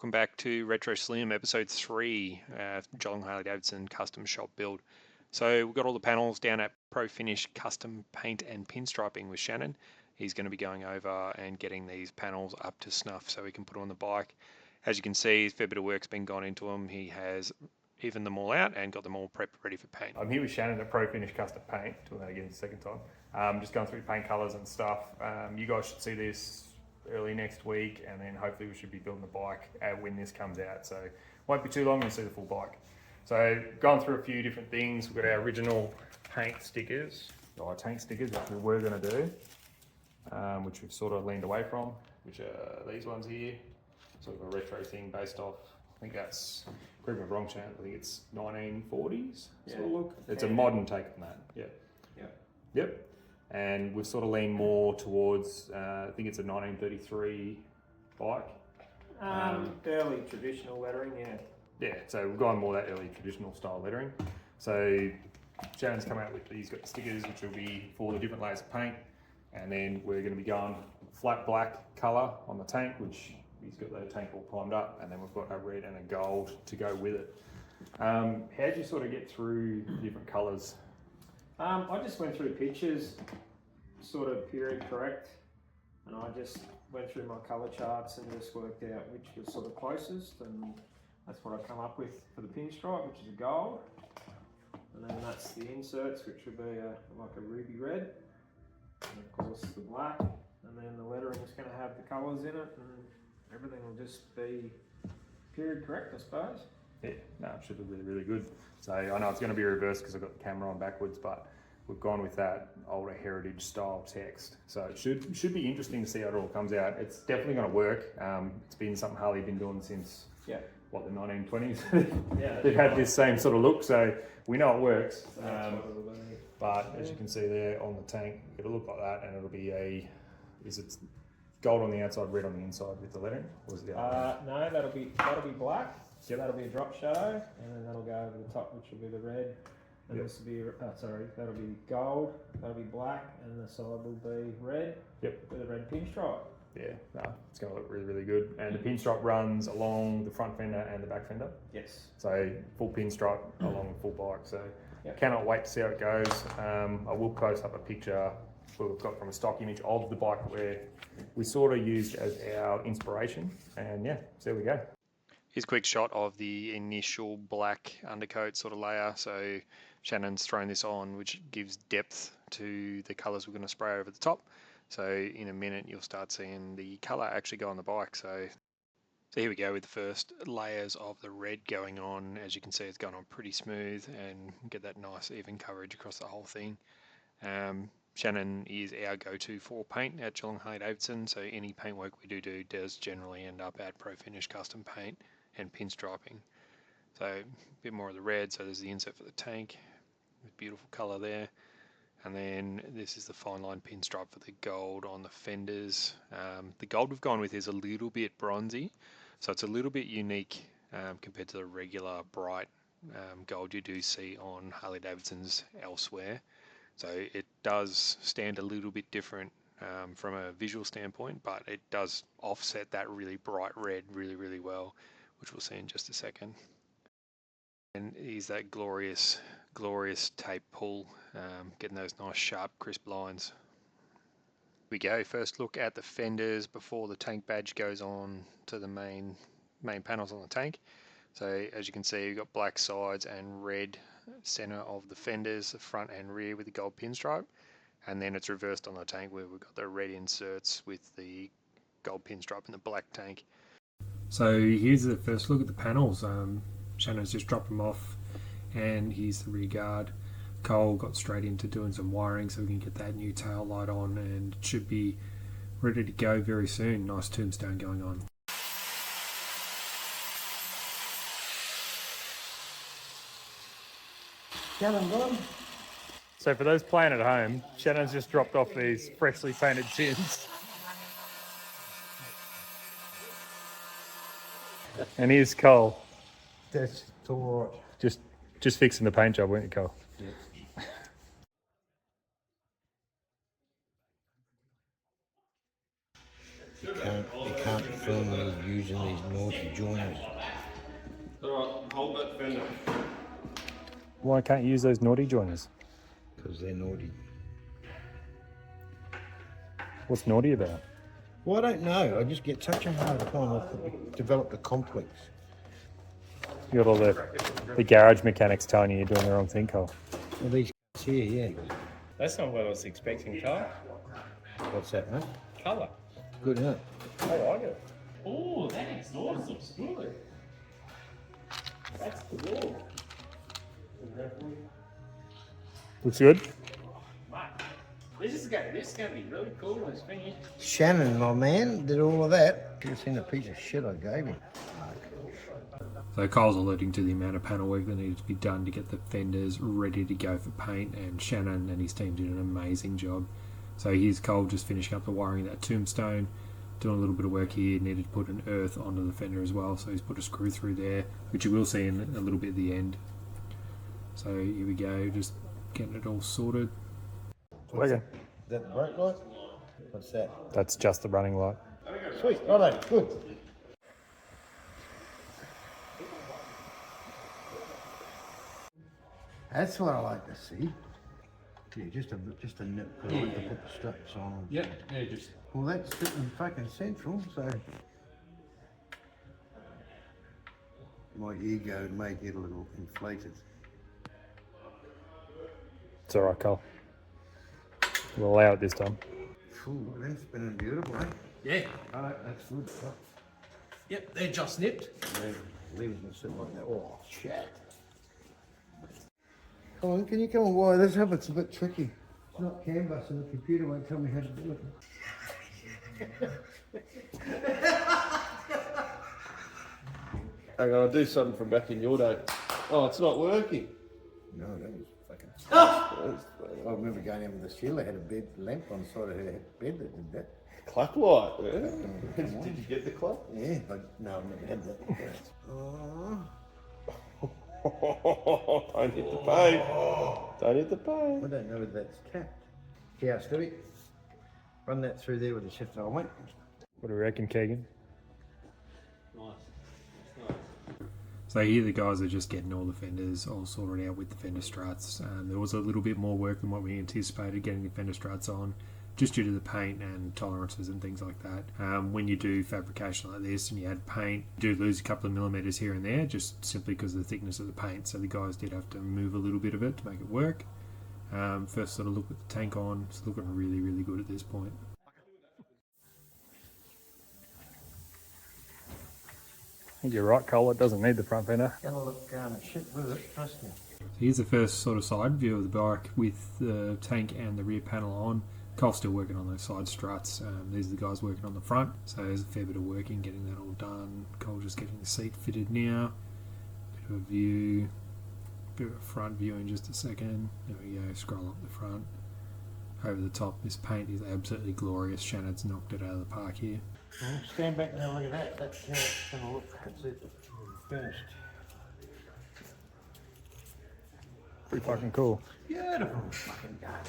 welcome back to Retro-Slim episode 3, Geelong Harley-Davidson custom shop build. So we've got all the panels down at Pro Finish Custom Paint and Pinstriping with Shannon. He's going to be going over and getting these panels up to snuff so we can put them on the bike. As you can see, a fair bit of work's been gone into them. He has evened them all out and got them all prepped ready for paint. I'm here with Shannon at Pro Finish Custom Paint, doing that again the second time. Just going through paint colours and stuff. You guys should see this early next week, and then hopefully we should be building the bike when this comes out, so won't be too long to see the full bike. So gone through a few different things. We've got our original paint stickers, or tank stickers that we were going to do, which we've sort of leaned away from, which are these ones here, sort of a retro thing based off, I think that's, correct me if I'm wrong, Shannon, I think it's 1940s sort of look. It's a modern take on that. Yep. And we've sort of leaned more towards, I think it's a 1933 bike. Early traditional lettering, Yeah, so we've gone more that early traditional style lettering. So Shannon's come out with these stickers, which will be for the different layers of paint. And then we're going to be going flat black colour on the tank, which he's got the tank all primed up. And then we've got a red and a gold to go with it. How do you sort of get through the different colours? I just went through pictures, sort of period correct, and I just went through my colour charts and just worked out which was sort of closest, and that's what I come up with for the pinstripe, which is a gold, and then that's the inserts, which would be like a ruby red, and of course the black, and then the lettering is going to have the colours in it, and everything will just be period correct, I suppose. Yeah, no, it should be really, really good. So I know it's going to be reversed because I've got the camera on backwards, but we've gone with that older heritage style text. So it should be interesting to see how it all comes out. It's definitely going to work. It's been something Harley been doing since, what, the 1920s? They've had this same sort of look, so we know it works. But as you can see there on the tank, it'll look like that, and it'll be is it gold on the outside, red on the inside with the lettering? Or is it the other one? No, that'll be black. So that'll be a drop shadow, and then that'll go over the top, which will be the red. And this will be, that'll be gold, that'll be black, and the side will be red with a red pinstripe. Yeah, no, it's going to look really, really good. And the pinstripe runs along the front fender and the back fender. Yes. So full pinstripe along the full bike. So cannot wait to see how it goes. I will post up a picture we've got from a stock image of the bike where we sort of used as our inspiration. And yeah, so there we go. Here's a quick shot of the initial black undercoat sort of layer. So Shannon's thrown this on, which gives depth to the colours we're going to spray over the top. So in a minute you'll start seeing the colour actually go on the bike. So here we go with the first layers of the red going on. As you can see, it's going on pretty smooth and get that nice even coverage across the whole thing. Shannon is our go-to for paint at Geelong Harley-Davidson, so any paint work we do does generally end up at Pro Finish Custom Paint and Pinstriping. So a bit more of the red, so there's the insert for the tank with beautiful colour there. And then this is the fine line pinstripe for the gold on the fenders. The gold we've gone with is a little bit bronzy, so it's a little bit unique compared to the regular bright gold you do see on Harley-Davidsons elsewhere. So it does stand a little bit different from a visual standpoint, but it does offset that really bright red really, really well, which we'll see in just a second. And here's that glorious tape pull, getting those nice sharp crisp lines. Here we go, first look at the fenders before the tank badge goes on to the main panels on the tank. So as you can see, you've got black sides and red center of the fenders, the front and rear with the gold pinstripe, and then it's reversed on the tank where we've got the red inserts with the gold pinstripe in the black tank. So here's the first look at the panels. Shannon's just dropped them off, and here's the rear guard. Cole got straight into doing some wiring so we can get that new tail light on, and it should be ready to go very soon. Nice tombstone going on. Shannon, got them? So for those playing at home, Shannon's just dropped off these freshly painted tins. And here's Cole. That's all right. Just fixing the paint job, weren't you, Cole? Yeah. You can't film is using these naughty joiners. Alright, hold that fender. Why can't you use those naughty joiners? Because they're naughty. What's naughty about? Well, I don't know. I just get such a hard time. I've developed a complex. You got all the garage mechanics telling you you're doing the wrong thing, Cole. Well, these here, yeah. That's not what I was expecting, Carl. What's that, mate? Colour. Good, huh? I like it. Oh, that exhaust looks good. That's cool. Looks good. This is going to be really cool when it's finished. Shannon, my man, did all of that. You've seen the piece of shit I gave him. So Cole's alluding to the amount of panel work that needed to be done to get the fenders ready to go for paint, and Shannon and his team did an amazing job. So here's Cole just finishing up the wiring of that tombstone, doing a little bit of work here, needed to put an earth onto the fender as well, so he's put a screw through there, which you will see in a little bit at the end. So here we go, just getting it all sorted. Okay. Is that the brake light? What's that? That's just the running light. Sweet, righto, good. That's what I like to see. Yeah, just a nip to put the straps on. Yeah, just. Well, that's sitting fucking central, so my ego may get a little inflated. It's alright, Cole. We'll allow it this time. Phew, that's spinning beautiful, eh? Yeah. Alright, that's good. Yep, they're just nipped. Leaving it sit like that. Oh, shit. Come on, can you come and wire this up? It's a bit tricky. It's not canvas and the computer won't tell me how to do it. Hang on, I'll do something from back in your day. Oh, it's not working. No, that was fucking... I remember going in with the Sheila, had a bed lamp on the side of her bed that did that. Clock light. Yeah. Did you get the clock? Yeah, but no, I've never had that. Oh. Don't hit the paint. Don't hit the paint. I don't know whether that's capped. Yeah, Stewie. Run that through there with the shift I went. What do you reckon, Keegan? So here the guys are just getting all the fenders all sorted out with the fender struts. There was a little bit more work than what we anticipated getting the fender struts on, just due to the paint and tolerances and things like that. When you do fabrication like this and you add paint, you do lose a couple of millimeters here and there, just simply because of the thickness of the paint. So the guys did have to move a little bit of it to make it work. First sort of look with the tank on, it's looking really, really good at this point. I think you're right, Cole. It doesn't need the front fender. Gonna look shit with it, trust me. So here's the first sort of side view of the bike with the tank and the rear panel on. Cole's still working on those side struts. These are the guys working on the front. So there's a fair bit of work in getting that all done. Cole just getting the seat fitted now. Bit of a view. Bit of a front view in just a second. There we go. Scroll up the front. Over the top. This paint is absolutely glorious. Shannon's knocked it out of the park here. Well, stand back and have a look at that. That's how it's gonna look. That's it. Finished. Pretty fucking cool. Beautiful fucking guy.